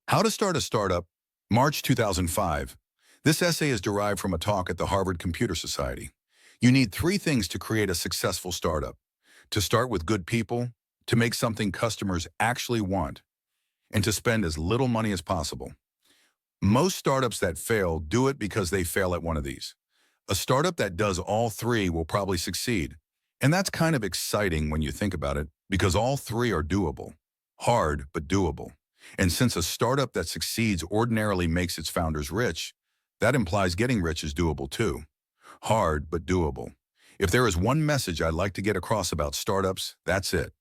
How to Start a Startup, March 2005. This essay is derived from a talk at the Harvard Computer Society. You need three things to create a successful startup: to start with good people, to make something customers actually want, and to spend as little money as possible. Most startups that fail do it because they fail at one of these. A startup that does all three will probably succeed. And that's kind of exciting when you think about it, because all three are doable. Hard, but doable. And since a startup that succeeds ordinarily makes its founders rich, that implies getting rich is doable too. Hard, but doable. If there is one message I'd like to get across about startups, that's it.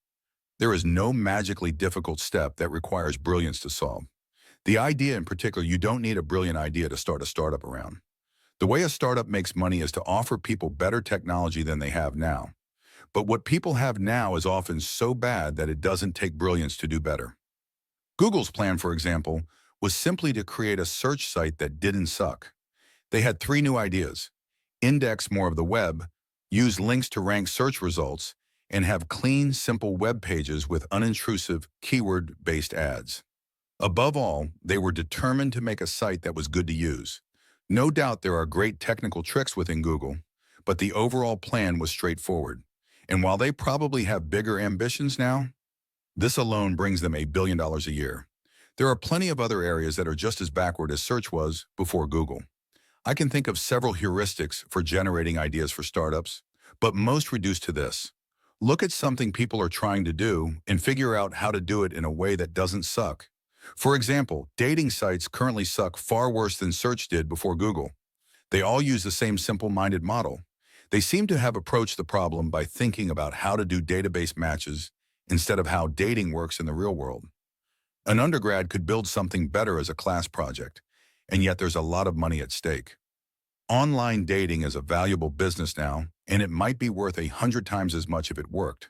There is no magically difficult step that requires brilliance to solve. The idea in particular, you don't need a brilliant idea to start a startup around. The way a startup makes money is to offer people better technology than they have now. But what people have now is often so bad that it doesn't take brilliance to do better. Google's plan, for example, was simply to create a search site that didn't suck. They had three new ideas: index more of the web, use links to rank search results, and have clean, simple web pages with unintrusive, keyword-based ads. Above all, they were determined to make a site that was good to use. No doubt there are great technical tricks within Google, but the overall plan was straightforward. And while they probably have bigger ambitions now, this alone brings them $1 billion a year. There are plenty of other areas that are just as backward as search was before Google. I can think of several heuristics for generating ideas for startups, but most reduce to this: look at something people are trying to do and figure out how to do it in a way that doesn't suck. For example, dating sites currently suck far worse than search did before Google. They all use the same simple-minded model. They seem to have approached the problem by thinking about how to do database matches instead of how dating works in the real world. An undergrad could build something better as a class project, and yet there's a lot of money at stake. Online dating is a valuable business now, and it might be worth 100 times as much if it worked.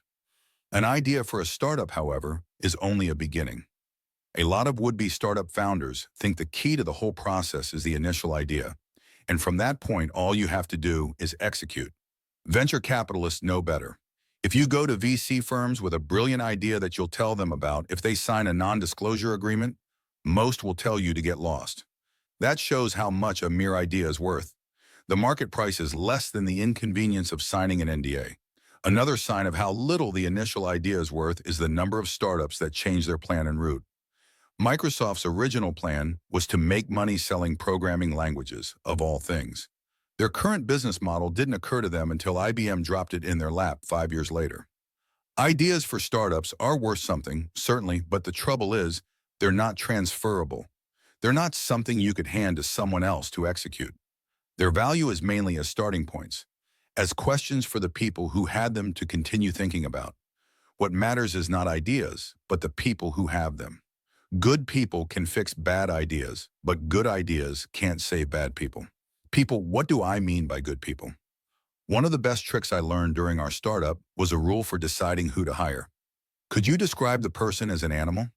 An idea for a startup, however, is only a beginning. A lot of would-be startup founders think the key to the whole process is the initial idea, and from that point, all you have to do is execute. Venture capitalists know better. If you go to VC firms with a brilliant idea that you'll tell them about if they sign a non-disclosure agreement, most will tell you to get lost. That shows how much a mere idea is worth. The market price is less than the inconvenience of signing an NDA. Another sign of how little the initial idea is worth is the number of startups that change their plan en route. Microsoft's original plan was to make money selling programming languages, of all things. Their current business model didn't occur to them until IBM dropped it in their lap 5 years later. Ideas for startups are worth something, certainly, but the trouble is, they're not transferable. They're not something you could hand to someone else to execute. Their value is mainly as starting points, as questions for the people who had them to continue thinking about. What matters is not ideas, but the people who have them. Good people can fix bad ideas, but good ideas can't save bad people. People, what do I mean by good people? One of the best tricks I learned during our startup was a rule for deciding who to hire. Could you describe the person as an animal?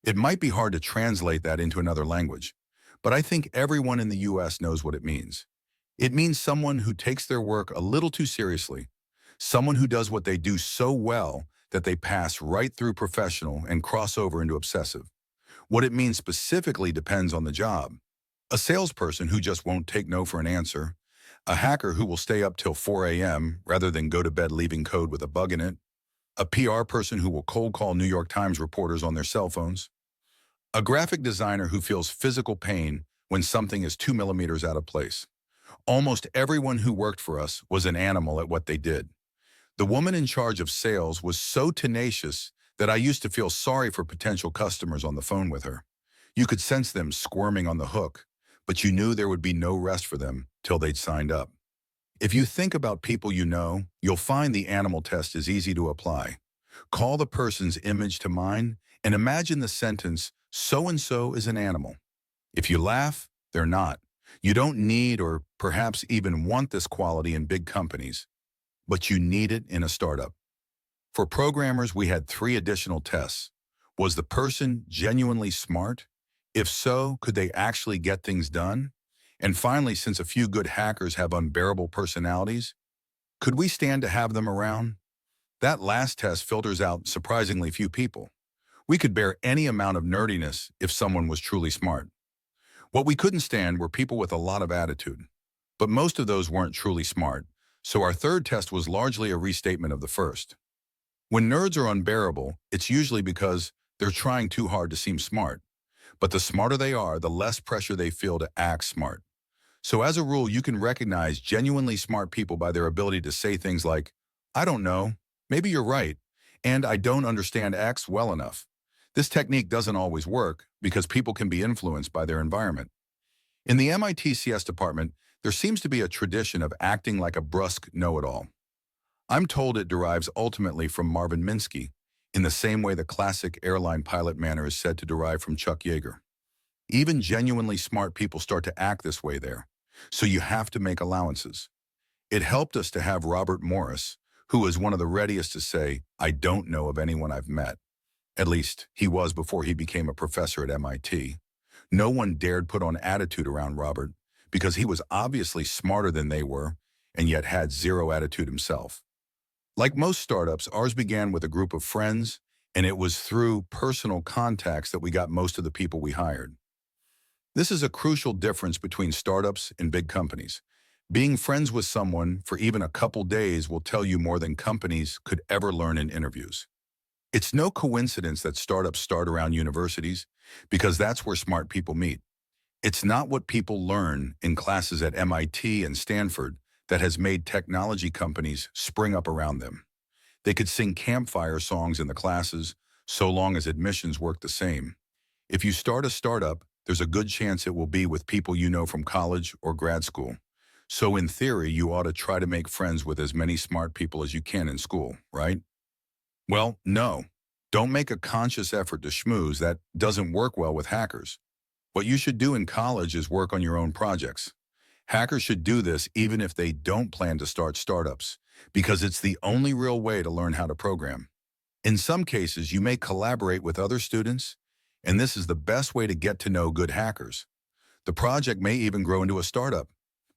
It might be hard to translate that into another language, but I think everyone in the US knows what it means. It means someone who takes their work a little too seriously, someone who does what they do so well that they pass right through professional and cross over into obsessive. What it means specifically depends on the job. A salesperson who just won't take no for an answer, a hacker who will stay up till 4 a.m. rather than go to bed leaving code with a bug in it, a PR person who will cold call New York Times reporters on their cell phones, a graphic designer who feels physical pain when something is 2 millimeters out of place. Almost everyone who worked for us was an animal at what they did. The woman in charge of sales was so tenacious that I used to feel sorry for potential customers on the phone with her. You could sense them squirming on the hook, but you knew there would be no rest for them till they'd signed up. If you think about people you know, you'll find the animal test is easy to apply. Call the person's image to mind and imagine the sentence, "So-and-so is an animal." If you laugh, they're not. You don't need or perhaps even want this quality in big companies, but you need it in a startup. For programmers, we had 3 additional tests. Was the person genuinely smart? If so, could they actually get things done? And finally, since a few good hackers have unbearable personalities, could we stand to have them around? That last test filters out surprisingly few people. We could bear any amount of nerdiness if someone was truly smart. What we couldn't stand were people with a lot of attitude. But most of those weren't truly smart, so our third test was largely a restatement of the first. When nerds are unbearable, it's usually because they're trying too hard to seem smart. But the smarter they are, the less pressure they feel to act smart. So as a rule, you can recognize genuinely smart people by their ability to say things like, I don't know, maybe you're right, and I don't understand X well enough. This technique doesn't always work because people can be influenced by their environment. In the MIT CS department, there seems to be a tradition of acting like a brusque know-it-all. I'm told it derives ultimately from Marvin Minsky, in the same way the classic airline pilot manner is said to derive from Chuck Yeager. Even genuinely smart people start to act this way there, so you have to make allowances. It helped us to have Robert Morris, who was one of the readiest to say, I don't know of anyone I've met. At least, he was before he became a professor at MIT. No one dared put on attitude around Robert because he was obviously smarter than they were and yet had zero attitude himself. Like most startups, ours began with a group of friends, and it was through personal contacts that we got most of the people we hired. This is a crucial difference between startups and big companies. Being friends with someone for even a couple days will tell you more than companies could ever learn in interviews. It's no coincidence that startups start around universities because that's where smart people meet. It's not what people learn in classes at MIT and Stanford that has made technology companies spring up around them. They could sing campfire songs in the classes so long as admissions work the same. If you start a startup, there's a good chance it will be with people you know from college or grad school. So in theory, you ought to try to make friends with as many smart people as you can in school, right? Well, no. Don't make a conscious effort to schmooze. That doesn't work well with hackers. What you should do in college is work on your own projects. Hackers should do this even if they don't plan to start startups, because it's the only real way to learn how to program. In some cases, you may collaborate with other students, and this is the best way to get to know good hackers. The project may even grow into a startup.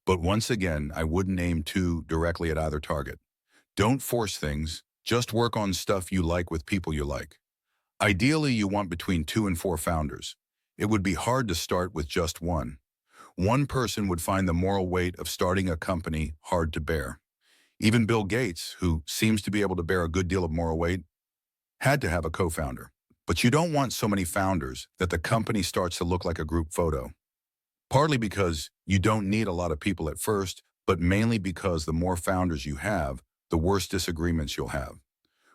But once again, I wouldn't aim too directly at either target. Don't force things. Just work on stuff you like with people you like. Ideally, you want between 2 and 4 founders. It would be hard to start with just one. One person would find the moral weight of starting a company hard to bear. Even Bill Gates, who seems to be able to bear a good deal of moral weight, had to have a co-founder. But you don't want so many founders that the company starts to look like a group photo. Partly because you don't need a lot of people at first, but mainly because the more founders you have, the worse disagreements you'll have.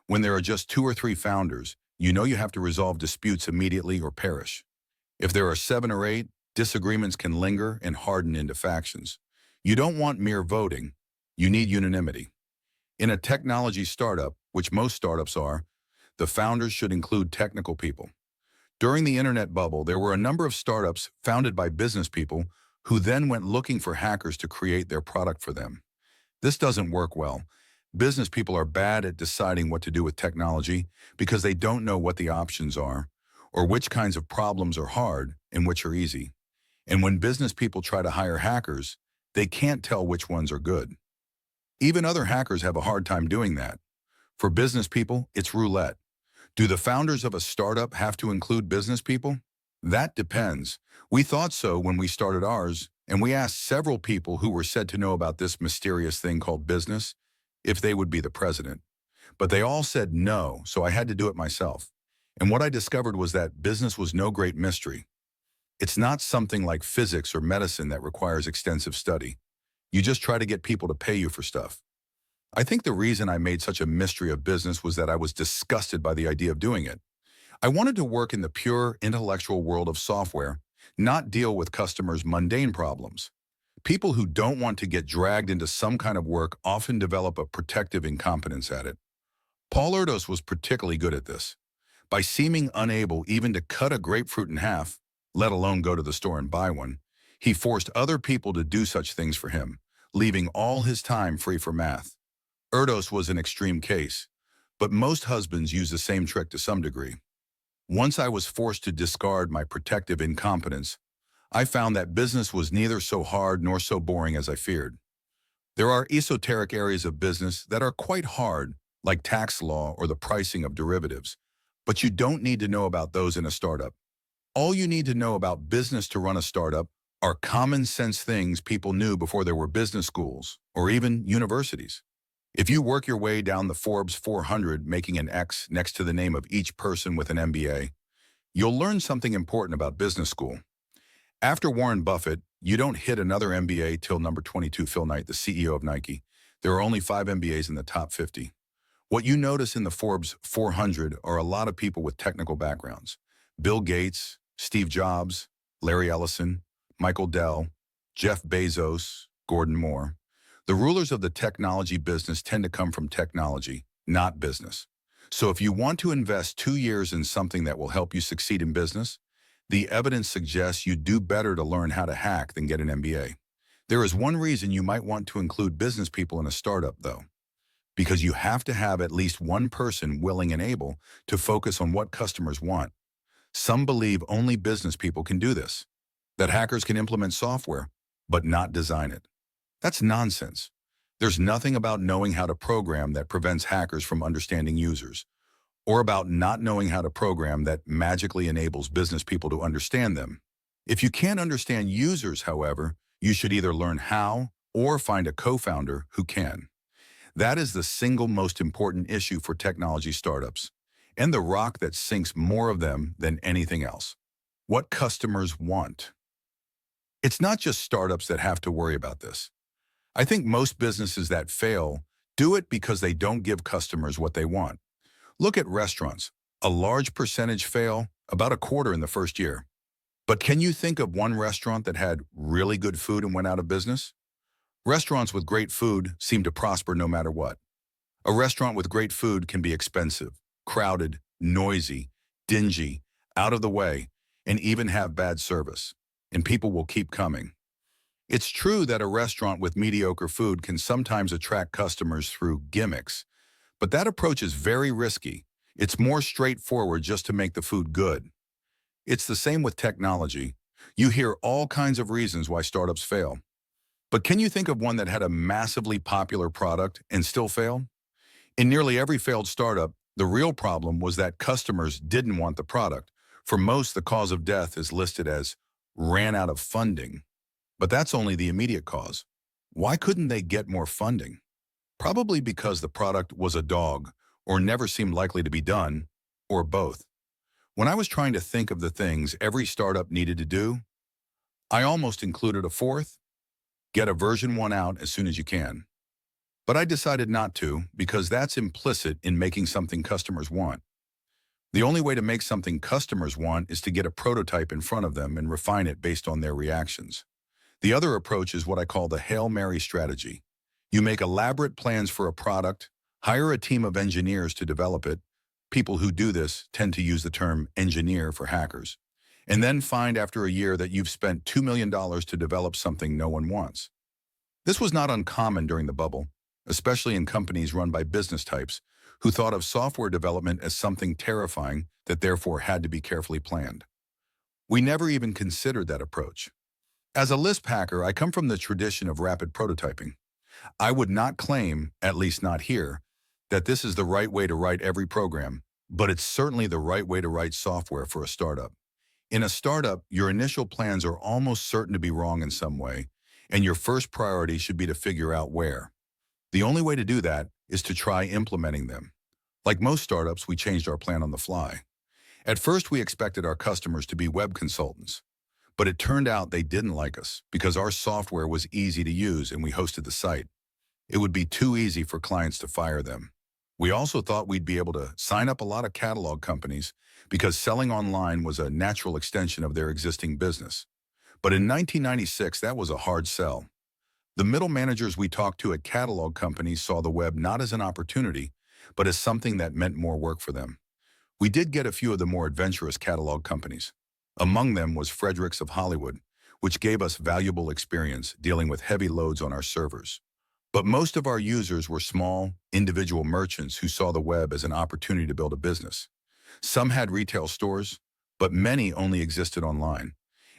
When there are just 2 or 3 founders, you know you have to resolve disputes immediately or perish. If there are 7 or 8, disagreements can linger and harden into factions. You don't want mere voting. You need unanimity. In a technology startup, which most startups are, the founders should include technical people. During the internet bubble, there were a number of startups founded by business people who then went looking for hackers to create their product for them. This doesn't work well. Business people are bad at deciding what to do with technology because they don't know what the options are, or which kinds of problems are hard and which are easy. And when business people try to hire hackers, they can't tell which ones are good. Even other hackers have a hard time doing that. For business people, it's roulette. Do the founders of a startup have to include business people? That depends. We thought so when we started ours, and we asked several people who were said to know about this mysterious thing called business if they would be the president. But they all said no, so I had to do it myself. And what I discovered was that business was no great mystery. It's not something like physics or medicine that requires extensive study. You just try to get people to pay you for stuff. I think the reason I made such a mystery of business was that I was disgusted by the idea of doing it. I wanted to work in the pure intellectual world of software, not deal with customers' mundane problems. People who don't want to get dragged into some kind of work often develop a protective incompetence at it. Paul Erdos was particularly good at this. By seeming unable even to cut a grapefruit in half, let alone go to the store and buy one, he forced other people to do such things for him, leaving all his time free for math. Erdos was an extreme case, but most husbands use the same trick to some degree. Once I was forced to discard my protective incompetence, I found that business was neither so hard nor so boring as I feared. There are esoteric areas of business that are quite hard, like tax law or the pricing of derivatives. But you don't need to know about those in a startup. All you need to know about business to run a startup are common sense things people knew before there were business schools or even universities. If you work your way down the Forbes 400, making an X next to the name of each person with an MBA, you'll learn something important about business school. After Warren Buffett, you don't hit another MBA till number 22, Phil Knight, the CEO of Nike. There are only 5 MBAs in the top 50. What you notice in the Forbes 400 are a lot of people with technical backgrounds. Bill Gates, Steve Jobs, Larry Ellison, Michael Dell, Jeff Bezos, Gordon Moore. The rulers of the technology business tend to come from technology, not business. So if you want to invest 2 years in something that will help you succeed in business, the evidence suggests you do better to learn how to hack than get an MBA. There is one reason you might want to include business people in a startup, though, because you have to have at least one person willing and able to focus on what customers want. Some believe only business people can do this, that hackers can implement software, but not design it. That's nonsense. There's nothing about knowing how to program that prevents hackers from understanding users, or about not knowing how to program that magically enables business people to understand them. If you can't understand users, however, you should either learn how or find a co-founder who can. That is the single most important issue for technology startups, and the rock that sinks more of them than anything else. What customers want. It's not just startups that have to worry about this. I think most businesses that fail do it because they don't give customers what they want. Look at restaurants. A large percentage fail, about a quarter in the first year. But can you think of one restaurant that had really good food and went out of business? Restaurants with great food seem to prosper no matter what. A restaurant with great food can be expensive, crowded, noisy, dingy, out of the way, and even have bad service. And people will keep coming. It's true that a restaurant with mediocre food can sometimes attract customers through gimmicks, but that approach is very risky. It's more straightforward just to make the food good. It's the same with technology. You hear all kinds of reasons why startups fail. But can you think of one that had a massively popular product and still failed? In nearly every failed startup, the real problem was that customers didn't want the product. For most, the cause of death is listed as ran out of funding. But that's only the immediate cause. Why couldn't they get more funding? Probably because the product was a dog, or never seemed likely to be done, or both. When I was trying to think of the things every startup needed to do, I almost included a fourth: get a version 1 out as soon as you can. But I decided not to, because that's implicit in making something customers want. The only way to make something customers want is to get a prototype in front of them and refine it based on their reactions. The other approach is what I call the Hail Mary strategy. You make elaborate plans for a product, hire a team of engineers to develop it. People who do this tend to use the term engineer for hackers, and then find after a year that you've spent $2 million to develop something no one wants. This was not uncommon during the bubble, especially in companies run by business types who thought of software development as something terrifying that therefore had to be carefully planned. We never even considered that approach. As a Lisp hacker, I come from the tradition of rapid prototyping. I would not claim, at least not here, that this is the right way to write every program, but it's certainly the right way to write software for a startup. In a startup, your initial plans are almost certain to be wrong in some way, and your first priority should be to figure out where. The only way to do that is to try implementing them. Like most startups, we changed our plan on the fly. At first, we expected our customers to be web consultants. But it turned out they didn't like us because our software was easy to use and we hosted the site. It would be too easy for clients to fire them. We also thought we'd be able to sign up a lot of catalog companies because selling online was a natural extension of their existing business. But in 1996, that was a hard sell. The middle managers we talked to at catalog companies saw the web not as an opportunity, but as something that meant more work for them. We did get a few of the more adventurous catalog companies. Among them was Fredericks of Hollywood, which gave us valuable experience dealing with heavy loads on our servers. But most of our users were small, individual merchants who saw the web as an opportunity to build a business. Some had retail stores, but many only existed online.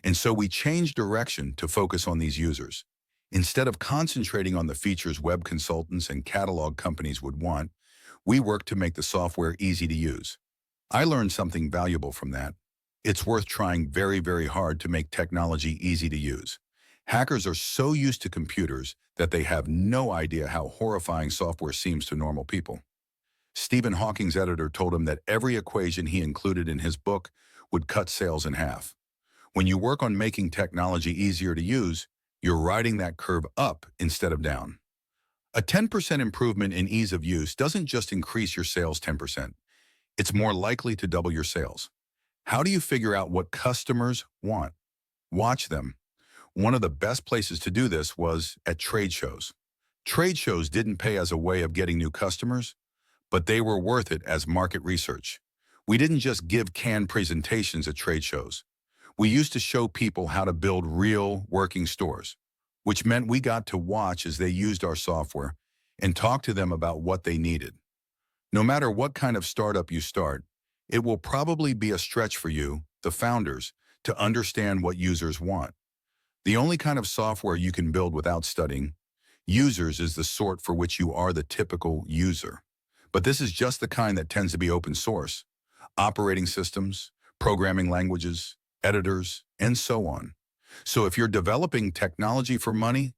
And so we changed direction to focus on these users. Instead of concentrating on the features web consultants and catalog companies would want, we worked to make the software easy to use. I learned something valuable from that. It's worth trying very, very hard to make technology easy to use. Hackers are so used to computers that they have no idea how horrifying software seems to normal people. Stephen Hawking's editor told him that every equation he included in his book would cut sales in half. When you work on making technology easier to use, you're riding that curve up instead of down. A 10% improvement in ease of use doesn't just increase your sales 10%. It's more likely to double your sales. How do you figure out what customers want? Watch them. One of the best places to do this was at trade shows. Trade shows didn't pay as a way of getting new customers, but they were worth it as market research. We didn't just give canned presentations at trade shows. We used to show people how to build real working stores, which meant we got to watch as they used our software and talk to them about what they needed. No matter what kind of startup you start, it will probably be a stretch for you, the founders, to understand what users want. The only kind of software you can build without studying users is the sort for which you are the typical user. But this is just the kind that tends to be open source. Operating systems, programming languages, editors, and so on. So if you're developing technology for money,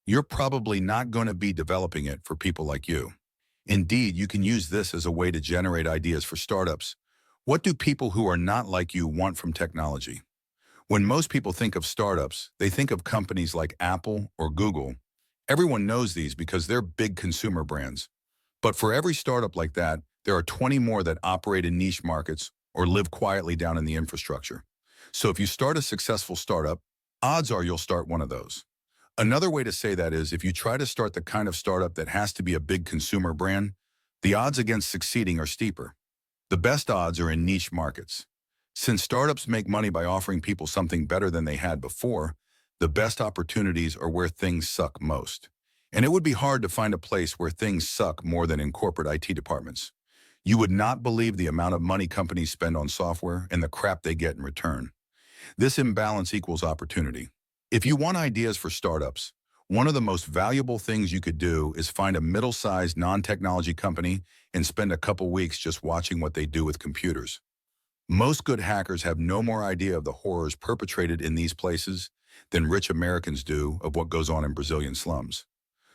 you're probably not going to be developing it for people like you. Indeed, you can use this as a way to generate ideas for startups. What do people who are not like you want from technology? When most people think of startups, they think of companies like Apple or Google. Everyone knows these because they're big consumer brands. But for every startup like that, there are 20 more that operate in niche markets or live quietly down in the infrastructure. So if you start a successful startup, odds are you'll start one of those. Another way to say that is if you try to start the kind of startup that has to be a big consumer brand, the odds against succeeding are steeper. The best odds are in niche markets. Since startups make money by offering people something better than they had before, the best opportunities are where things suck most. And it would be hard to find a place where things suck more than in corporate IT departments. You would not believe the amount of money companies spend on software and the crap they get in return. This imbalance equals opportunity. If you want ideas for startups, one of the most valuable things you could do is find a middle-sized non-technology company and spend a couple weeks just watching what they do with computers. Most good hackers have no more idea of the horrors perpetrated in these places than rich Americans do of what goes on in Brazilian slums.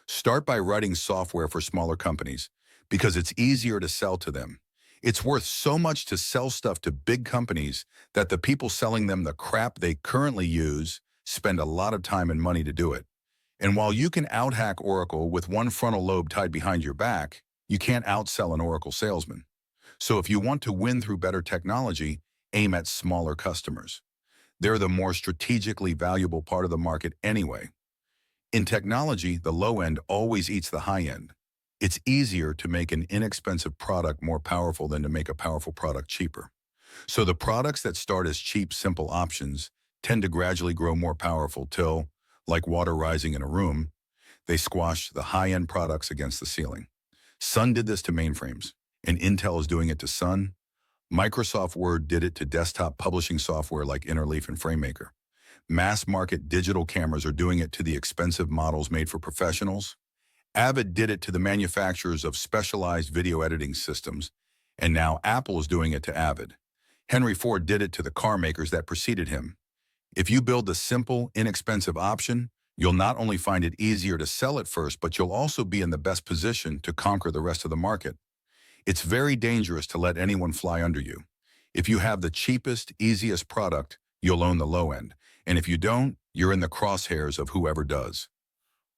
Start by writing software for smaller companies because it's easier to sell to them. It's worth so much to sell stuff to big companies that the people selling them the crap they currently use spend a lot of time and money to do it. And while you can out-hack Oracle with one frontal lobe tied behind your back, you can't outsell an Oracle salesman. So if you want to win through better technology, aim at smaller customers. They're the more strategically valuable part of the market anyway. In technology, the low end always eats the high end. It's easier to make an inexpensive product more powerful than to make a powerful product cheaper. So the products that start as cheap, simple options tend to gradually grow more powerful till, like water rising in a room, they squash the high-end products against the ceiling. Sun did this to mainframes, and Intel is doing it to Sun. Microsoft Word did it to desktop publishing software like Interleaf and FrameMaker. Mass-market digital cameras are doing it to the expensive models made for professionals. Avid did it to the manufacturers of specialized video editing systems, and now Apple is doing it to Avid. Henry Ford did it to the car makers that preceded him. If you build the simple, inexpensive option, you'll not only find it easier to sell it first, but you'll also be in the best position to conquer the rest of the market. It's very dangerous to let anyone fly under you. If you have the cheapest, easiest product, you'll own the low end. And if you don't, you're in the crosshairs of whoever does.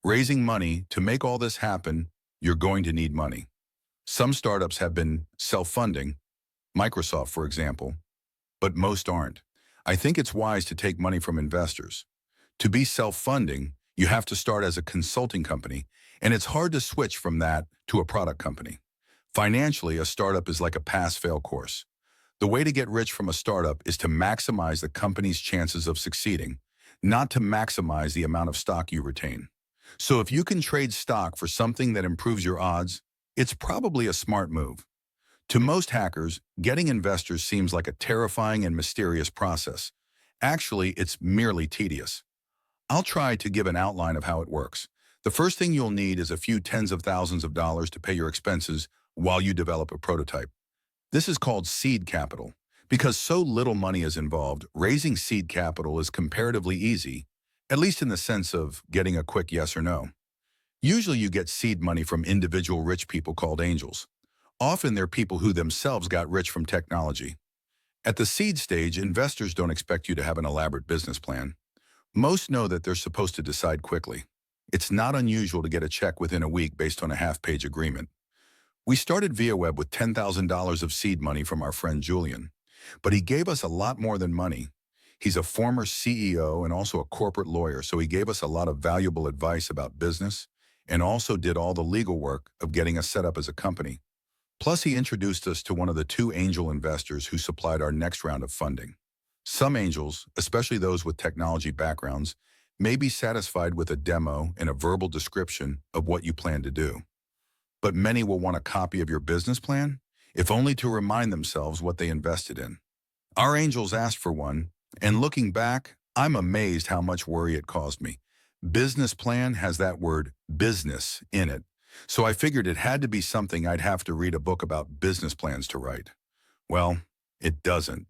Raising money, to make all this happen, you're going to need money. Some startups have been self-funding, Microsoft, for example, but most aren't. I think it's wise to take money from investors. To be self-funding, you have to start as a consulting company, and it's hard to switch from that to a product company. Financially, a startup is like a pass-fail course. The way to get rich from a startup is to maximize the company's chances of succeeding, not to maximize the amount of stock you retain. So if you can trade stock for something that improves your odds, it's probably a smart move. To most hackers, getting investors seems like a terrifying and mysterious process. Actually, it's merely tedious. I'll try to give an outline of how it works. The first thing you'll need is a few tens of thousands of dollars to pay your expenses while you develop a prototype. This is called seed capital. Because so little money is involved, raising seed capital is comparatively easy, at least in the sense of getting a quick yes or no. Usually you get seed money from individual rich people called angels. Often they're people who themselves got rich from technology. At the seed stage, investors don't expect you to have an elaborate business plan. Most know that they're supposed to decide quickly. It's not unusual to get a check within a week based on a half-page agreement. We started ViaWeb with $10,000 of seed money from our friend Julian, but he gave us a lot more than money. He's a former CEO and also a corporate lawyer, so he gave us a lot of valuable advice about business and also did all the legal work of getting us set up as a company. Plus, he introduced us to one of the two angel investors who supplied our next round of funding. Some angels, especially those with technology backgrounds, may be satisfied with a demo and a verbal description of what you plan to do. But many will want a copy of your business plan, if only to remind themselves what they invested in. Our angels asked for one, and looking back, I'm amazed how much worry it caused me. Business plan has that word business in it, so I figured it had to be something I'd have to read a book about business plans to write. Well, it doesn't.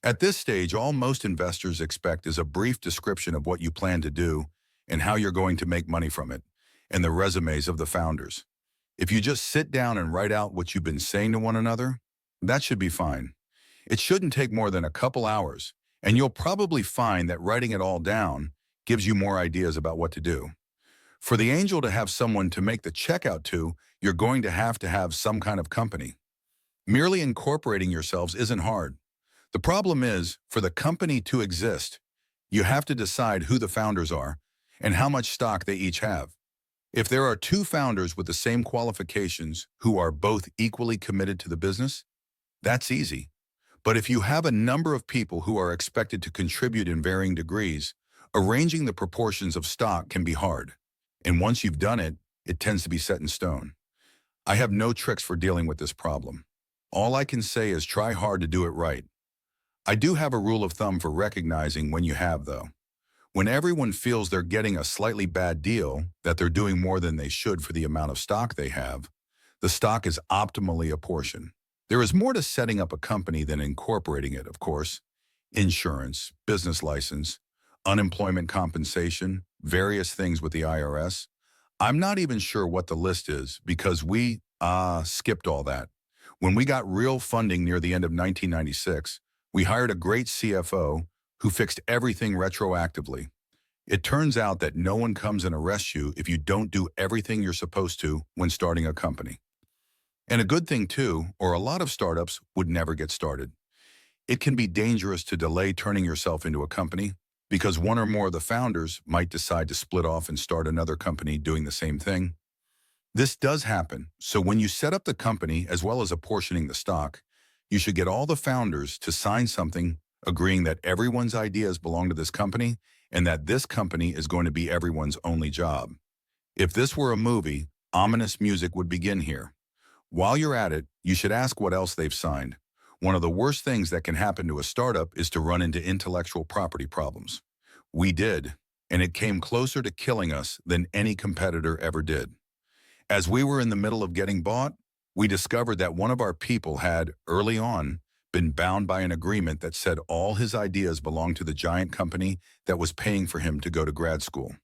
At this stage, all most investors expect is a brief description of what you plan to do and how you're going to make money from it, and the resumes of the founders. If you just sit down and write out what you've been saying to one another, that should be fine. It shouldn't take more than a couple hours, and you'll probably find that writing it all down gives you more ideas about what to do. For the angel to have someone to make the check out to, you're going to have some kind of company. Merely incorporating yourselves isn't hard. The problem is, for the company to exist, you have to decide who the founders are and how much stock they each have. If there are two founders with the same qualifications who are both equally committed to the business, that's easy. But if you have a number of people who are expected to contribute in varying degrees, arranging the proportions of stock can be hard. And once you've done it, it tends to be set in stone. I have no tricks for dealing with this problem. All I can say is try hard to do it right. I do have a rule of thumb for recognizing when you have, though. When everyone feels they're getting a slightly bad deal, that they're doing more than they should for the amount of stock they have, the stock is optimally apportioned. There is more to setting up a company than incorporating it, of course. Insurance, business license, unemployment compensation, various things with the IRS. I'm not even sure what the list is because we skipped all that. When we got real funding near the end of 1996, we hired a great CFO who fixed everything retroactively. It turns out that no one comes and arrests you if you don't do everything you're supposed to when starting a company. And a good thing too, or a lot of startups would never get started. It can be dangerous to delay turning yourself into a company because one or more of the founders might decide to split off and start another company doing the same thing. This does happen, so when you set up the company as well as apportioning the stock, you should get all the founders to sign something agreeing that everyone's ideas belong to this company and that this company is going to be everyone's only job. If this were a movie, ominous music would begin here. While you're at it, you should ask what else they've signed. One of the worst things that can happen to a startup is to run into intellectual property problems. We did, and it came closer to killing us than any competitor ever did. As we were in the middle of getting bought, we discovered that one of our people had, early on, been bound by an agreement that said all his ideas belonged to the giant company that was paying for him to go to grad school.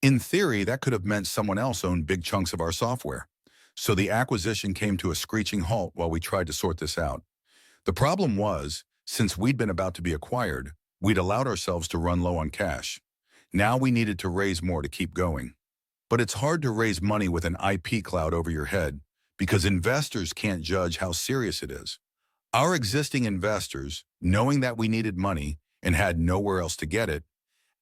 In theory, that could have meant someone else owned big chunks of our software. So the acquisition came to a screeching halt while we tried to sort this out. The problem was, since we'd been about to be acquired, we'd allowed ourselves to run low on cash. Now we needed to raise more to keep going. But it's hard to raise money with an IP cloud over your head because investors can't judge how serious it is. Our existing investors, knowing that we needed money and had nowhere else to get it,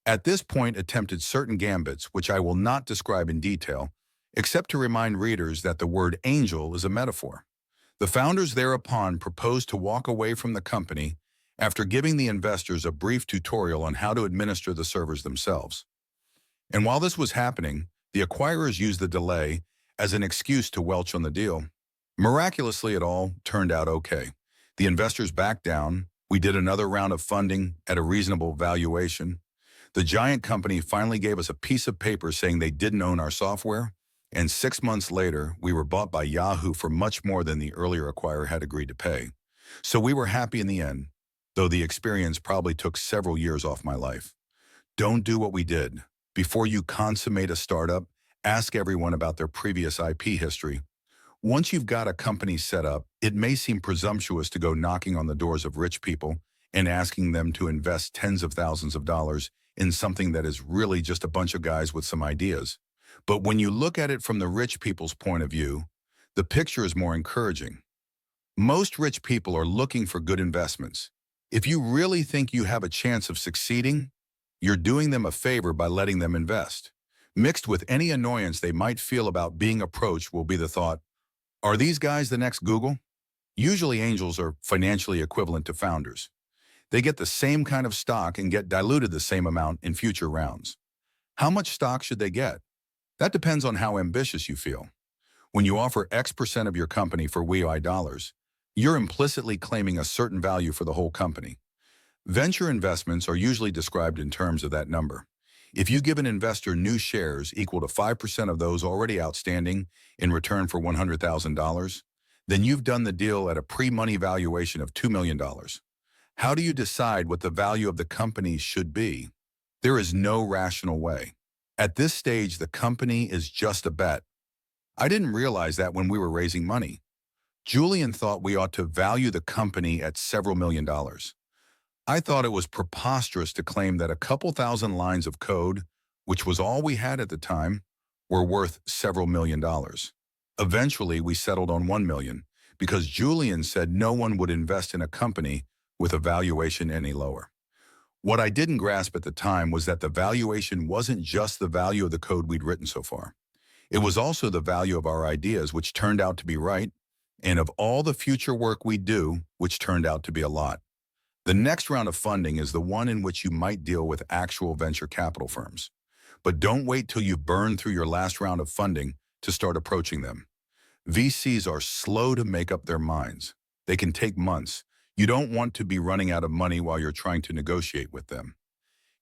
at this point attempted certain gambits which I will not describe in detail, except to remind readers that the word angel is a metaphor. The founders thereupon proposed to walk away from the company after giving the investors a brief tutorial on how to administer the servers themselves. And while this was happening, the acquirers used the delay as an excuse to welch on the deal. Miraculously, it all turned out okay. The investors backed down. We did another round of funding at a reasonable valuation. The giant company finally gave us a piece of paper saying they didn't own our software, and 6 months later, we were bought by Yahoo for much more than the earlier acquirer had agreed to pay. So we were happy in the end, though the experience probably took several years off my life. Don't do what we did. Before you consummate a startup, ask everyone about their previous IP history. Once you've got a company set up, it may seem presumptuous to go knocking on the doors of rich people and asking them to invest tens of thousands of dollars in something that is really just a bunch of guys with some ideas. But when you look at it from the rich people's point of view, the picture is more encouraging. Most rich people are looking for good investments. If you really think you have a chance of succeeding, you're doing them a favor by letting them invest. Mixed with any annoyance they might feel about being approached will be the thought, are these guys the next Google? Usually angels are financially equivalent to founders. They get the same kind of stock and get diluted the same amount in future rounds. How much stock should they get? That depends on how ambitious you feel. When you offer X% of your company for WEI dollars, you're implicitly claiming a certain value for the whole company. Venture investments are usually described in terms of that number. If you give an investor new shares equal to 5% of those already outstanding in return for $100,000, then you've done the deal at a pre-money valuation of $2 million. How do you decide what the value of the company should be? There is no rational way. At this stage, the company is just a bet. I didn't realize that when we were raising money. Julian thought we ought to value the company at several million dollars. I thought it was preposterous to claim that a couple thousand lines of code, which was all we had at the time, were worth several million dollars. Eventually, we settled on $1 million because Julian said no one would invest in a company with a valuation any lower. What I didn't grasp at the time was that the valuation wasn't just the value of the code we'd written so far. It was also the value of our ideas, which turned out to be right, and of all the future work we do, which turned out to be a lot. The next round of funding is the one in which you might deal with actual venture capital firms. But don't wait till you've burned through your last round of funding to start approaching them. VCs are slow to make up their minds. They can take months. You don't want to be running out of money while you're trying to negotiate with them.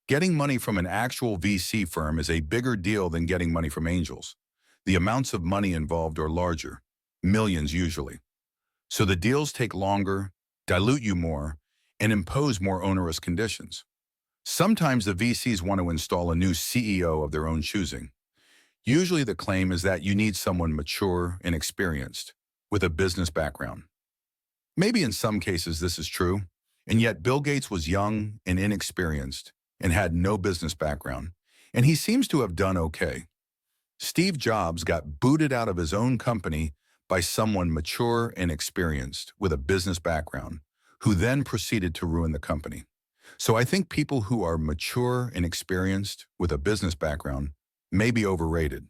Getting money from an actual VC firm is a bigger deal than getting money from angels. The amounts of money involved are larger, millions usually. So the deals take longer, dilute you more, and impose more onerous conditions. Sometimes the VCs want to install a new CEO of their own choosing. Usually the claim is that you need someone mature and experienced, with a business background. Maybe in some cases this is true, and yet Bill Gates was young and inexperienced and had no business background, and he seems to have done okay. Steve Jobs got booted out of his own company by someone mature and experienced with a business background, who then proceeded to ruin the company. So I think people who are mature and experienced with a business background may be overrated.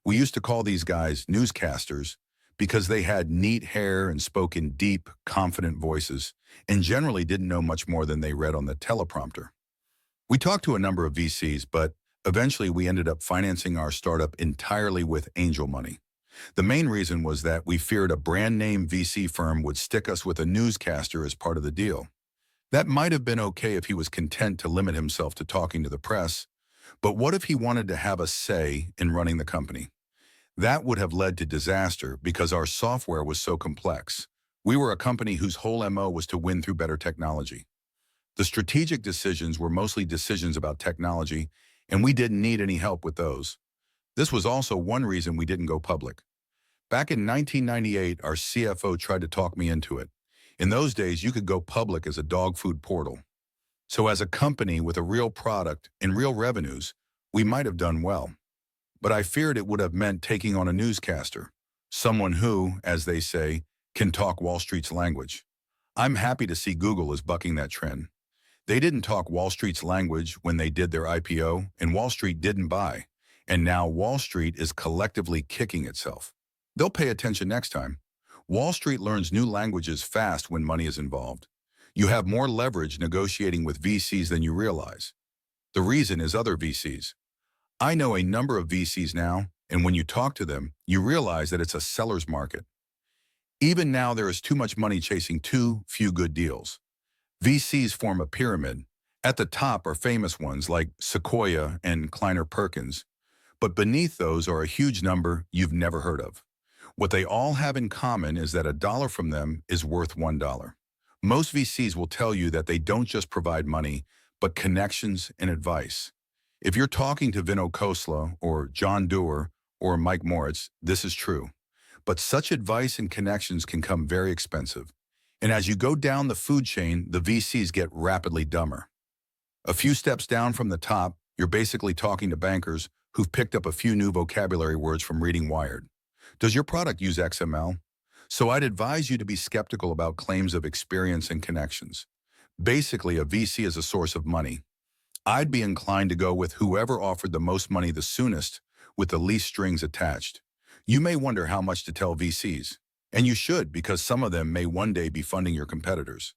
We used to call these guys newscasters because they had neat hair and spoke in deep, confident voices, and generally didn't know much more than they read on the teleprompter. We talked to a number of VCs, but eventually we ended up financing our startup entirely with angel money. The main reason was that we feared a brand-name VC firm would stick us with a newscaster as part of the deal. That might have been okay if he was content to limit himself to talking to the press, but what if he wanted to have a say in running the company? That would have led to disaster because our software was so complex. We were a company whose whole MO was to win through better technology. The strategic decisions were mostly decisions about technology, and we didn't need any help with those. This was also one reason we didn't go public. Back in 1998, our CFO tried to talk me into it. In those days, you could go public as a dog food portal. So as a company with a real product and real revenues, we might have done well. But I feared it would have meant taking on a newscaster, someone who, as they say, can talk Wall Street's language. I'm happy to see Google is bucking that trend. They didn't talk Wall Street's language when they did their IPO, and Wall Street didn't buy. And now Wall Street is collectively kicking itself. They'll pay attention next time. Wall Street learns new languages fast when money is involved. You have more leverage negotiating with VCs than you realize. The reason is other VCs. I know a number of VCs now, and when you talk to them, you realize that it's a seller's market. Even now, there is too much money chasing too few good deals. VCs form a pyramid. At the top are famous ones like Sequoia and Kleiner Perkins, But beneath those are a huge number you've never heard of. What they all have in common is that a dollar from them is worth $1. Most VCs will tell you that they don't just provide money, but connections and advice. If you're talking to Vinod Khosla or John Doerr or Mike Moritz, this is true. But such advice and connections can come very expensive. And as you go down the food chain, the VCs get rapidly dumber. A few steps down from the top, you're basically talking to bankers who've picked up a few new vocabulary words from reading Wired. Does your product use XML? So I'd advise you to be skeptical about claims of experience and connections. Basically, a VC is a source of money. I'd be inclined to go with whoever offered the most money the soonest, with the least strings attached. You may wonder how much to tell VCs. And you should, because some of them may one day be funding your competitors.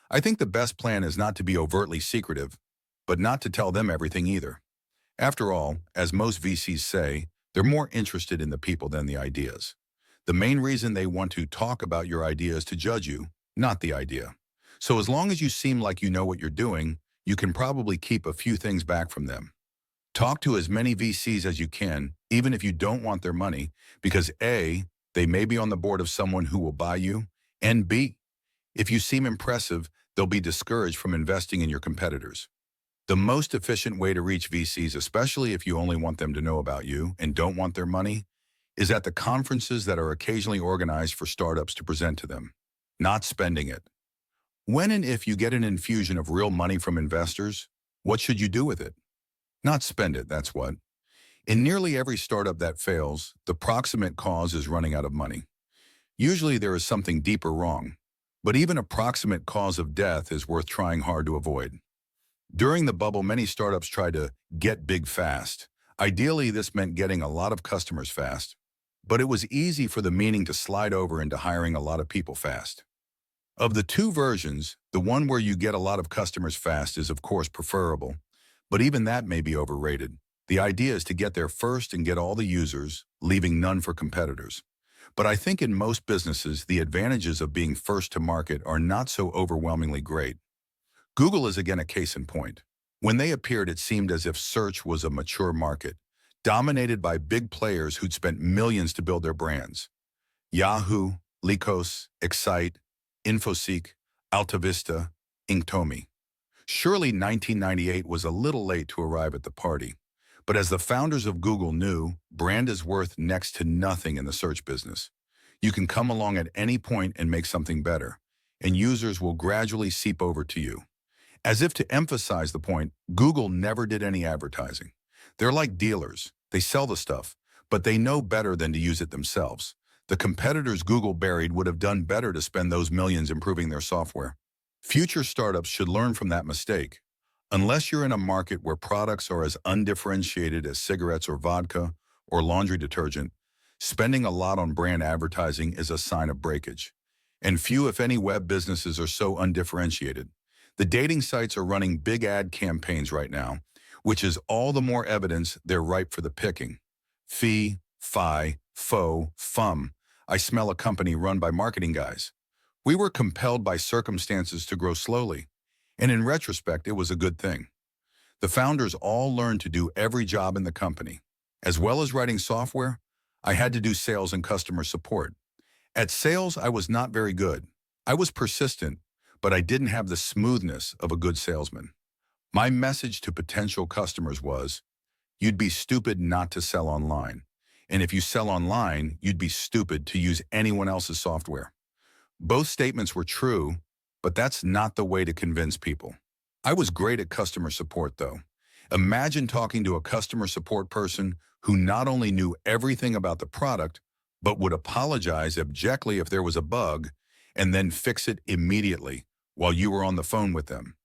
I think the best plan is not to be overtly secretive, but not to tell them everything either. After all, as most VCs say, they're more interested in the people than the ideas. The main reason they want to talk about your idea is to judge you, not the idea. So as long as you seem like you know what you're doing, you can probably keep a few things back from them. Talk to as many VCs as you can, even if you don't want their money, because A, they may be on the board of someone who will buy you, and B, if you seem impressive, they'll be discouraged from investing in your competitors. The most efficient way to reach VCs, especially if you only want them to know about you and don't want their money, is at the conferences that are occasionally organized for startups to present to them, not spending it. When and if you get an infusion of real money from investors, what should you do with it? Not spend it, that's what. In nearly every startup that fails, the proximate cause is running out of money. Usually there is something deeper wrong, but even a proximate cause of death is worth trying hard to avoid. During the bubble, many startups tried to get big fast. Ideally, this meant getting a lot of customers fast, but it was easy for the meaning to slide over into hiring a lot of people fast. Of the two versions, the one where you get a lot of customers fast is of course preferable, but even that may be overrated. The idea is to get there first and get all the users, leaving none for competitors. But I think in most businesses, the advantages of being first to market are not so overwhelmingly great. Google is again a case in point. When they appeared, it seemed as if search was a mature market, dominated by big players who'd spent millions to build their brands. Yahoo, Lycos, Excite, Infoseek, AltaVista, Inktomi. Surely 1998 was a little late to arrive at the party. But as the founders of Google knew, brand is worth next to nothing in the search business. You can come along at any point and make something better, and users will gradually seep over to you. As if to emphasize the point, Google never did any advertising. They're like dealers. They sell the stuff, but they know better than to use it themselves. The competitors Google buried would have done better to spend those millions improving their software. Future startups should learn from that mistake. Unless you're in a market where products are as undifferentiated as cigarettes or vodka or laundry detergent, spending a lot on brand advertising is a sign of breakage. And few, if any, web businesses are so undifferentiated. The dating sites are running big ad campaigns right now, which is all the more evidence they're ripe for the picking. Fee, fi, fo, fum. I smell a company run by marketing guys. We were compelled by circumstances to grow slowly, and in retrospect, it was a good thing. The founders all learned to do every job in the company. As well as writing software, I had to do sales and customer support. At sales, I was not very good. I was persistent, but I didn't have the smoothness of a good salesman. My message to potential customers was, you'd be stupid not to sell online. And if you sell online, you'd be stupid to use anyone else's software. Both statements were true, but that's not the way to convince people. I was great at customer support, though. Imagine talking to a customer support person who not only knew everything about the product, but would apologize abjectly if there was a bug and then fix it immediately while you were on the phone with them.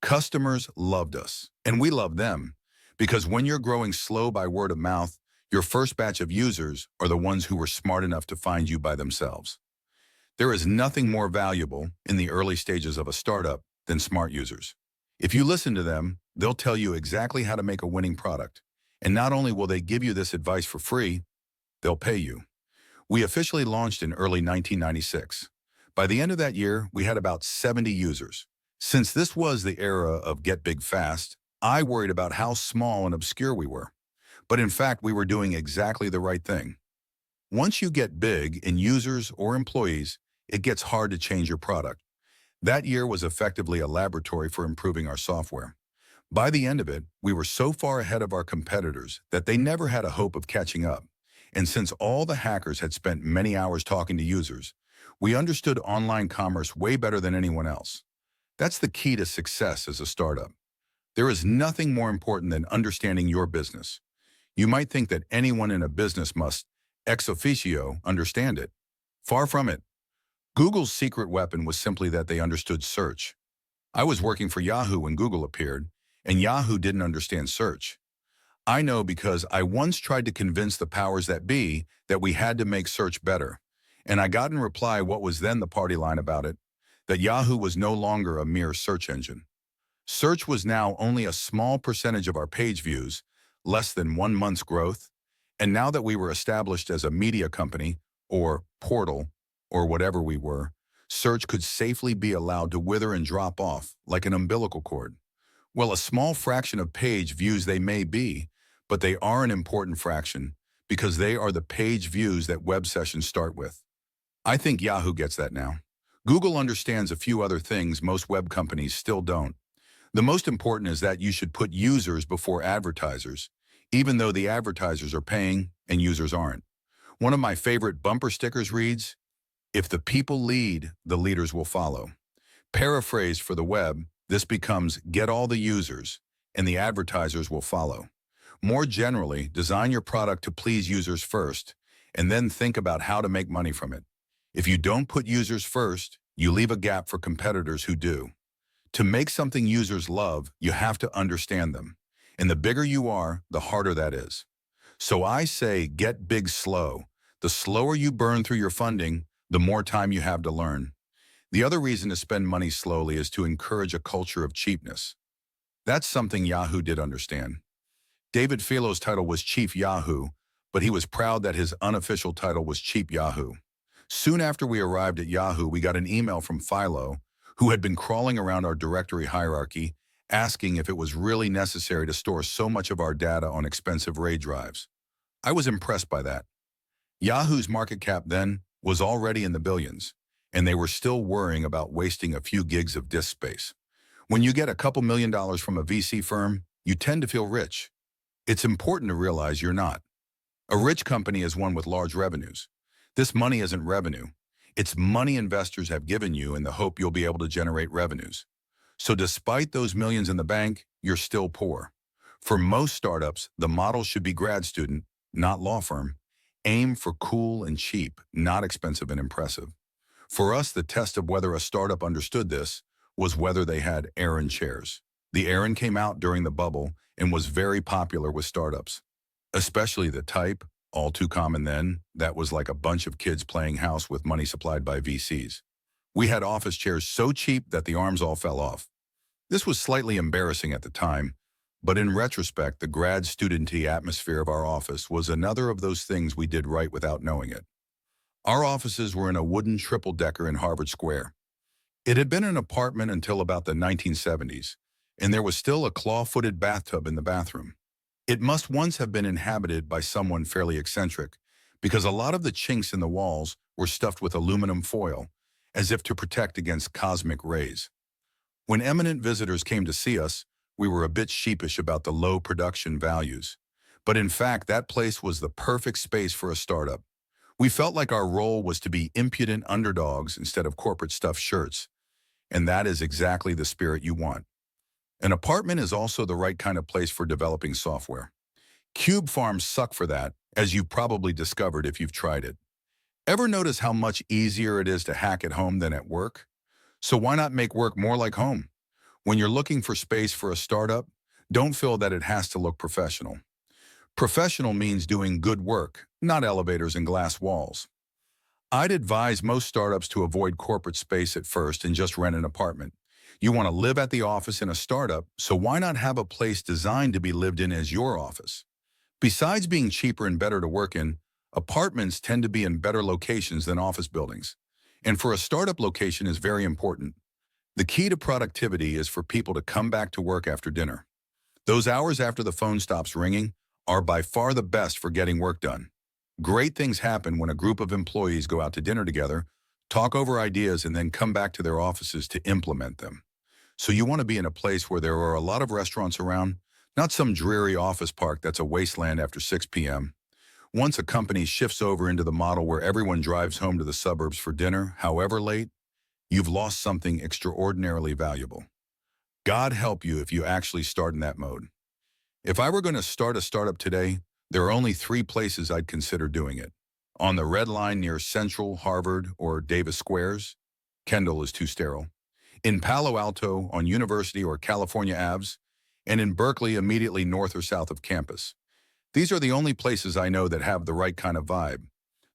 Customers loved us, and we loved them, because when you're growing slow by word of mouth, your first batch of users are the ones who were smart enough to find you by themselves. There is nothing more valuable in the early stages of a startup than smart users. If you listen to them, they'll tell you exactly how to make a winning product. And not only will they give you this advice for free, they'll pay you. We officially launched in early 1996. By the end of that year, we had about 70 users. Since this was the era of get big fast, I worried about how small and obscure we were. But in fact, we were doing exactly the right thing. Once you get big in users or employees, it gets hard to change your product. That year was effectively a laboratory for improving our software. By the end of it, we were so far ahead of our competitors that they never had a hope of catching up. And since all the hackers had spent many hours talking to users, we understood online commerce way better than anyone else. That's the key to success as a startup. There is nothing more important than understanding your business. You might think that anyone in a business must, ex officio, understand it. Far from it. Google's secret weapon was simply that they understood search. I was working for Yahoo when Google appeared, and Yahoo didn't understand search. I know because I once tried to convince the powers that be that we had to make search better, and I got in reply what was then the party line about it, that Yahoo was no longer a mere search engine. Search was now only a small percentage of our page views, less than 1 month's growth, and now that we were established as a media company, or portal, or whatever we were, search could safely be allowed to wither and drop off like an umbilical cord. Well, a small fraction of page views they may be, but they are an important fraction because they are the page views that web sessions start with. I think Yahoo gets that now. Google understands a few other things most web companies still don't. The most important is that you should put users before advertisers, even though the advertisers are paying and users aren't. One of my favorite bumper stickers reads, "If the people lead, the leaders will follow." Paraphrased for the web, this becomes get all the users, and the advertisers will follow. More generally, design your product to please users first, and then think about how to make money from it. If you don't put users first, you leave a gap for competitors who do. To make something users love, you have to understand them. And the bigger you are, the harder that is. So I say get big slow. The slower you burn through your funding, the more time you have to learn. The other reason to spend money slowly is to encourage a culture of cheapness. That's something Yahoo did understand. David Filo's title was Chief Yahoo, but he was proud that his unofficial title was Cheap Yahoo. Soon after we arrived at Yahoo, we got an email from Philo, who had been crawling around our directory hierarchy, asking if it was really necessary to store so much of our data on expensive RAID drives. I was impressed by that. Yahoo's market cap then was already in the billions, and they were still worrying about wasting a few gigs of disk space. When you get a couple $1 million from a VC firm, you tend to feel rich. It's important to realize you're not. A rich company is one with large revenues. This money isn't revenue. It's money investors have given you in the hope you'll be able to generate revenues. So despite those millions in the bank, you're still poor. For most startups, the model should be grad student, not law firm. Aim for cool and cheap, not expensive and impressive. For us, the test of whether a startup understood this was whether they had Aeron chairs. The Aeron came out during the bubble and was very popular with startups, especially the type, all too common then, that was like a bunch of kids playing house with money supplied by VCs. We had office chairs so cheap that the arms all fell off. This was slightly embarrassing at the time, but in retrospect, the grad studenty atmosphere of our office was another of those things we did right without knowing it. Our offices were in a wooden triple-decker in Harvard Square. It had been an apartment until about the 1970s, and there was still a claw-footed bathtub in the bathroom. It must once have been inhabited by someone fairly eccentric, because a lot of the chinks in the walls were stuffed with aluminum foil, as if to protect against cosmic rays. When eminent visitors came to see us, we were a bit sheepish about the low production values. But in fact, that place was the perfect space for a startup. We felt like our role was to be impudent underdogs instead of corporate stuffed shirts, and that is exactly the spirit you want. An apartment is also the right kind of place for developing software. Cube farms suck for that, as you've probably discovered if you've tried it. Ever notice how much easier it is to hack at home than at work? So why not make work more like home? When you're looking for space for a startup, don't feel that it has to look professional. Professional means doing good work, not elevators and glass walls. I'd advise most startups to avoid corporate space at first and just rent an apartment. You want to live at the office in a startup, so why not have a place designed to be lived in as your office? Besides being cheaper and better to work in, apartments tend to be in better locations than office buildings. And for a startup, location is very important. The key to productivity is for people to come back to work after dinner. Those hours after the phone stops ringing are by far the best for getting work done. Great things happen when a group of employees go out to dinner together, talk over ideas, and then come back to their offices to implement them. So you want to be in a place where there are a lot of restaurants around, not some dreary office park that's a wasteland after 6 p.m. Once a company shifts over into the model where everyone drives home to the suburbs for dinner, however late, you've lost something extraordinarily valuable. God help you if you actually start in that mode. If I were going to start a startup today, there are only 3 places I'd consider doing it. On the Red Line near Central, Harvard, or Davis Squares. Kendall is too sterile. In Palo Alto on University or California Aves, and in Berkeley immediately north or south of campus. These are the only places I know that have the right kind of vibe.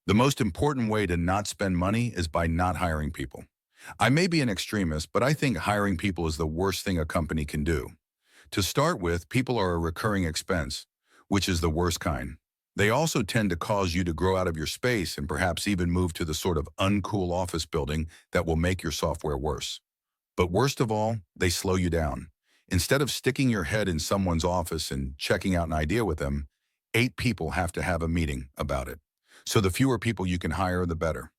The most important way to not spend money is by not hiring people. I may be an extremist, but I think hiring people is the worst thing a company can do. To start with, people are a recurring expense, which is the worst kind. They also tend to cause you to grow out of your space and perhaps even move to the sort of uncool office building that will make your software worse. But worst of all, they slow you down. Instead of sticking your head in someone's office and checking out an idea with them, 8 people have to have a meeting about it. So the fewer people you can hire, the better.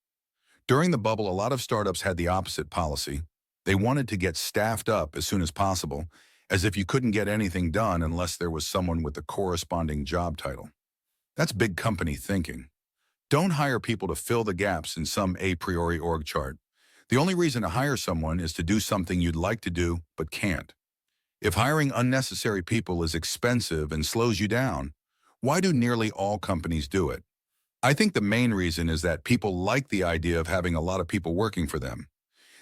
During the bubble, a lot of startups had the opposite policy. They wanted to get staffed up as soon as possible, as if you couldn't get anything done unless there was someone with the corresponding job title. That's big company thinking. Don't hire people to fill the gaps in some a priori org chart. The only reason to hire someone is to do something you'd like to do but can't. If hiring unnecessary people is expensive and slows you down, why do nearly all companies do it? I think the main reason is that people like the idea of having a lot of people working for them.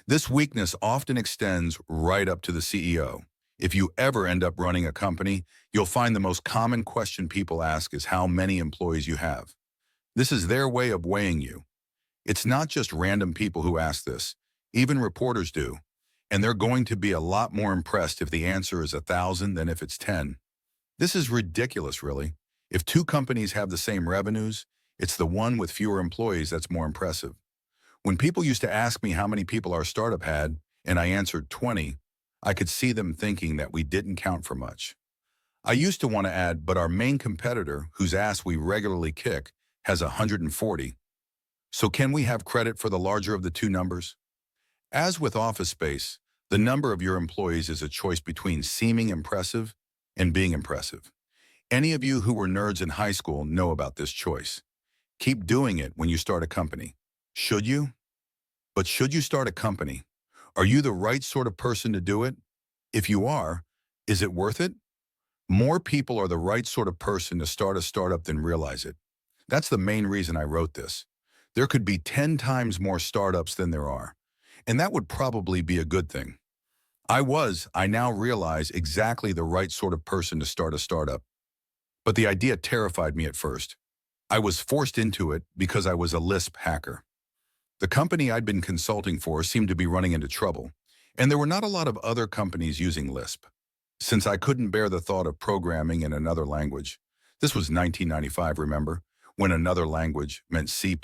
This weakness often extends right up to the CEO. If you ever end up running a company, you'll find the most common question people ask is how many employees you have. This is their way of weighing you. It's not just random people who ask this. Even reporters do. And they're going to be a lot more impressed if the answer is 1,000 than if it's 10. This is ridiculous, really. If 2 companies have the same revenues, it's the one with fewer employees that's more impressive. When people used to ask me how many people our startup had, and I answered 20, I could see them thinking that we didn't count for much. I used to want to add, but our main competitor, whose ass we regularly kick, has 140. So can we have credit for the larger of the 2 numbers? As with office space, the number of your employees is a choice between seeming impressive and being impressive. Any of you who were nerds in high school know about this choice. Keep doing it when you start a company. Should you? But should you start a company? Are you the right sort of person to do it? If you are, is it worth it? More people are the right sort of person to start a startup than realize it. That's the main reason I wrote this. There could be 10 times more startups than there are, and that would probably be a good thing. I now realize exactly the right sort of person to start a startup. But the idea terrified me at first. I was forced into it because I was a Lisp hacker. The company I'd been consulting for seemed to be running into trouble, and there were not a lot of other companies using Lisp. Since I couldn't bear the thought of programming in another language, this was 1995, remember, when another language meant C++,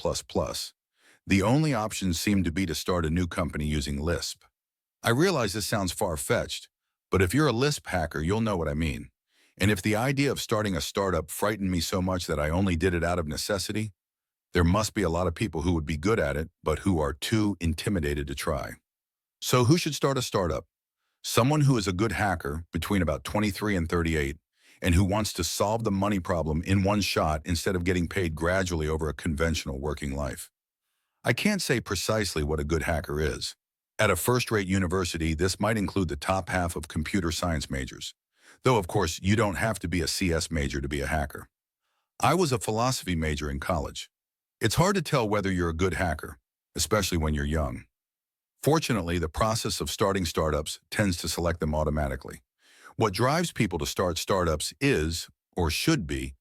the only option seemed to be to start a new company using Lisp. I realize this sounds far-fetched, but if you're a Lisp hacker, you'll know what I mean. And if the idea of starting a startup frightened me so much that I only did it out of necessity, there must be a lot of people who would be good at it, but who are too intimidated to try. So who should start a startup? Someone who is a good hacker between about 23 and 38, and who wants to solve the money problem in one shot instead of getting paid gradually over a conventional working life. I can't say precisely what a good hacker is. At a first-rate university, this might include the top half of computer science majors. Though, of course, you don't have to be a CS major to be a hacker. I was a philosophy major in college. It's hard to tell whether you're a good hacker, especially when you're young. Fortunately, the process of starting startups tends to select them automatically. What drives people to start startups is, or should be,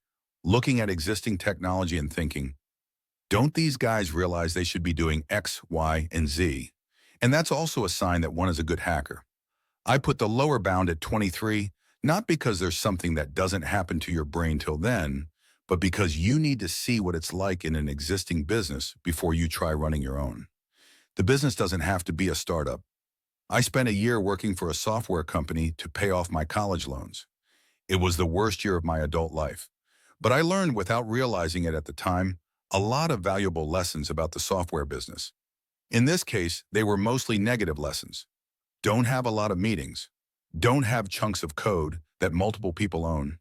looking at existing technology and thinking, don't these guys realize they should be doing X, Y, and Z? And that's also a sign that one is a good hacker. I put the lower bound at 23, not because there's something that doesn't happen to your brain till then, but because you need to see what it's like in an existing business before you try running your own. The business doesn't have to be a startup. I spent a year working for a software company to pay off my college loans. It was the worst year of my adult life. But I learned without realizing it at the time a lot of valuable lessons about the software business. In this case, they were mostly negative lessons. Don't have a lot of meetings. Don't have chunks of code that multiple people own.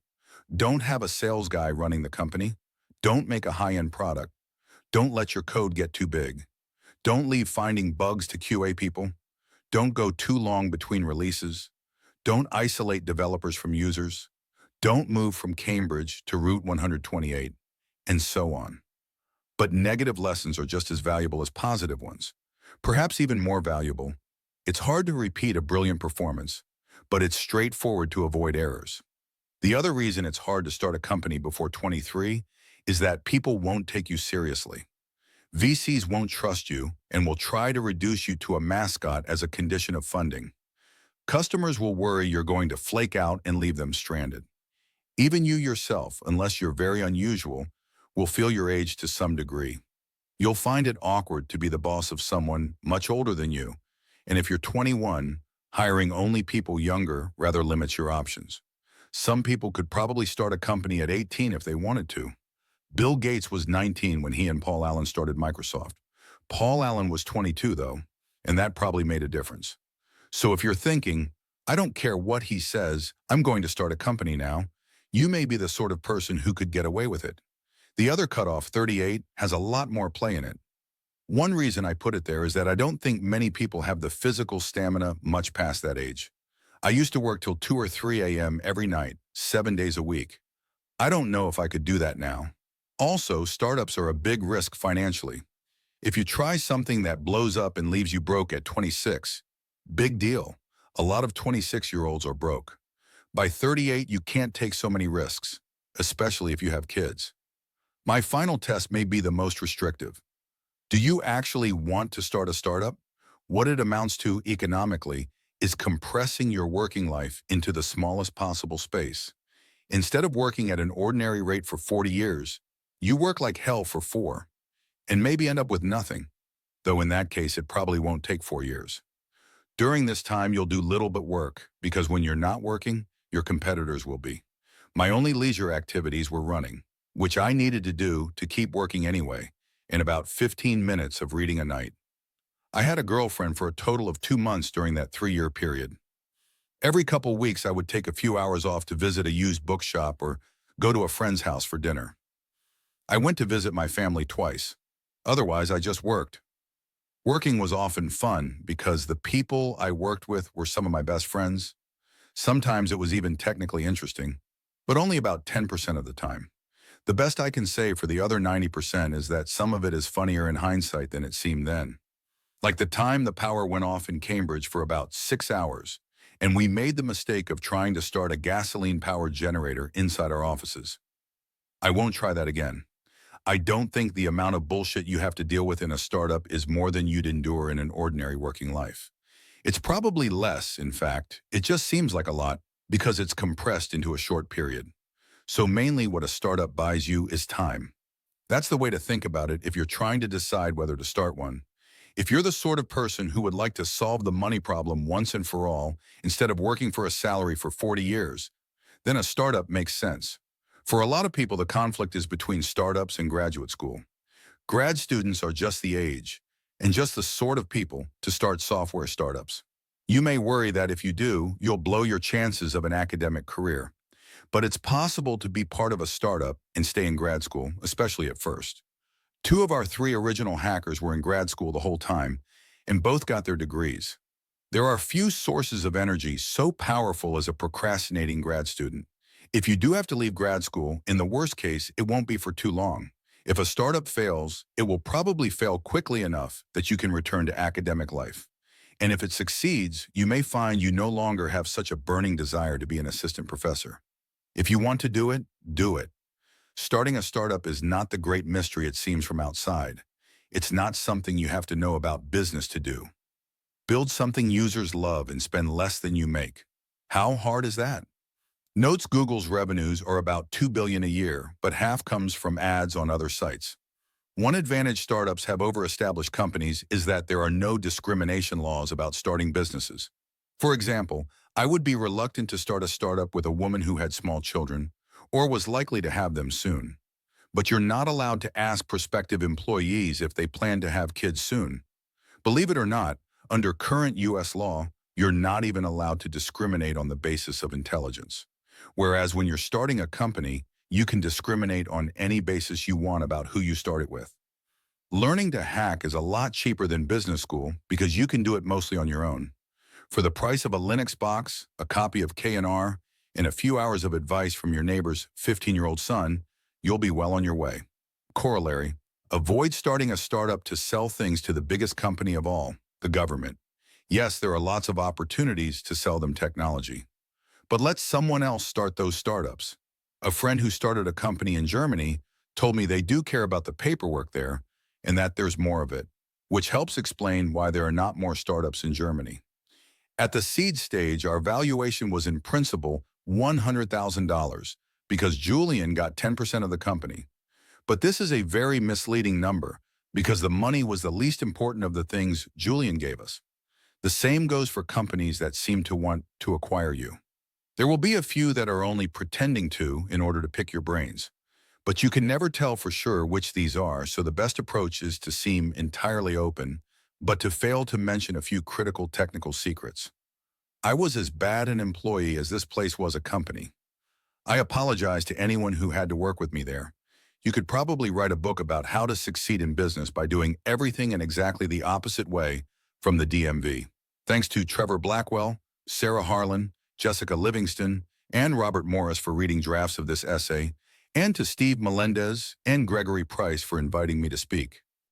Don't have a sales guy running the company. Don't make a high-end product. Don't let your code get too big. Don't leave finding bugs to QA people. Don't go too long between releases. Don't isolate developers from users. Don't move from Cambridge to Route 128, and so on. But negative lessons are just as valuable as positive ones. Perhaps even more valuable. It's hard to repeat a brilliant performance, but it's straightforward to avoid errors. The other reason it's hard to start a company before 23 is that people won't take you seriously. VCs won't trust you and will try to reduce you to a mascot as a condition of funding. Customers will worry you're going to flake out and leave them stranded. Even you yourself, unless you're very unusual, will feel your age to some degree. You'll find it awkward to be the boss of someone much older than you, and if you're 21, hiring only people younger rather limits your options. Some people could probably start a company at 18 if they wanted to. Bill Gates was 19 when he and Paul Allen started Microsoft. Paul Allen was 22 though, and that probably made a difference. So if you're thinking, I don't care what he says, I'm going to start a company now, you may be the sort of person who could get away with it. The other cutoff, 38, has a lot more play in it. One reason I put it there is that I don't think many people have the physical stamina much past that age. I used to work till 2 or 3 a.m. every night, 7 days a week. I don't know if I could do that now. Also, startups are a big risk financially. If you try something that blows up and leaves you broke at 26, big deal. A lot of 26-year-olds are broke. By 38, you can't take so many risks, especially if you have kids. My final test may be the most restrictive. Do you actually want to start a startup? What it amounts to economically is compressing your working life into the smallest possible space. Instead of working at an ordinary rate for 40 years, you work like hell for 4, and maybe end up with nothing, though in that case it probably won't take 4 years. During this time, you'll do little but work, because when you're not working, your competitors will be. My only leisure activities were running, which I needed to do to keep working anyway, and about 15 minutes of reading a night. I had a girlfriend for a total of 2 months during that 3-year period. Every couple weeks, I would take a few hours off to visit a used bookshop or go to a friend's house for dinner. I went to visit my family twice. Otherwise, I just worked. Working was often fun because the people I worked with were some of my best friends. Sometimes it was even technically interesting, but only about 10% of the time. The best I can say for the other 90% is that some of it is funnier in hindsight than it seemed then. Like the time the power went off in Cambridge for about 6 hours, and we made the mistake of trying to start a gasoline-powered generator inside our offices. I won't try that again. I don't think the amount of bullshit you have to deal with in a startup is more than you'd endure in an ordinary working life. It's probably less, in fact. It just seems like a lot because it's compressed into a short period. So mainly what a startup buys you is time. That's the way to think about it if you're trying to decide whether to start one. If you're the sort of person who would like to solve the money problem once and for all, instead of working for a salary for 40 years, then a startup makes sense. For a lot of people, the conflict is between startups and graduate school. Grad students are just the age and just the sort of people to start software startups. You may worry that if you do, you'll blow your chances of an academic career. But it's possible to be part of a startup and stay in grad school, especially at first. 2 of our 3 original hackers were in grad school the whole time, and both got their degrees. There are few sources of energy so powerful as a procrastinating grad student. If you do have to leave grad school, in the worst case, it won't be for too long. If a startup fails, it will probably fail quickly enough that you can return to academic life. And if it succeeds, you may find you no longer have such a burning desire to be an assistant professor. If you want to do it, do it. Starting a startup is not the great mystery it seems from outside. It's not something you have to know about business to do. Build something users love and spend less than you make. How hard is that? Notes Google's revenues are about $2 billion a year, but half comes from ads on other sites. One advantage startups have over established companies is that there are no discrimination laws about starting businesses. For example, I would be reluctant to start a startup with a woman who had small children, or was likely to have them soon. But you're not allowed to ask prospective employees if they plan to have kids soon. Believe it or not, under current U.S. law, you're not even allowed to discriminate on the basis of intelligence. Whereas when you're starting a company, you can discriminate on any basis you want about who you start it with. Learning to hack is a lot cheaper than business school because you can do it mostly on your own. For the price of a Linux box, a copy of K&R, and a few hours of advice from your neighbor's 15-year-old son, you'll be well on your way. Corollary: avoid starting a startup to sell things to the biggest company of all, the government. Yes, there are lots of opportunities to sell them technology. But let someone else start those startups. A friend who started a company in Germany told me they do care about the paperwork there and that there's more of it, which helps explain why there are not more startups in Germany. At the seed stage, our valuation was in principle $100,000 because Julian got 10% of the company. But this is a very misleading number because the money was the least important of the things Julian gave us. The same goes for companies that seem to want to acquire you. There will be a few that are only pretending to in order to pick your brains. But you can never tell for sure which these are, so the best approach is to seem entirely open, but to fail to mention a few critical technical secrets. I was as bad an employee as this place was a company. I apologize to anyone who had to work with me there. You could probably write a book about how to succeed in business by doing everything in exactly the opposite way from the DMV. Thanks to Trevor Blackwell, Sarah Harlan, Jessica Livingston, and Robert Morris for reading drafts of this essay, and to Steve Melendez and Gregory Price for inviting me to speak.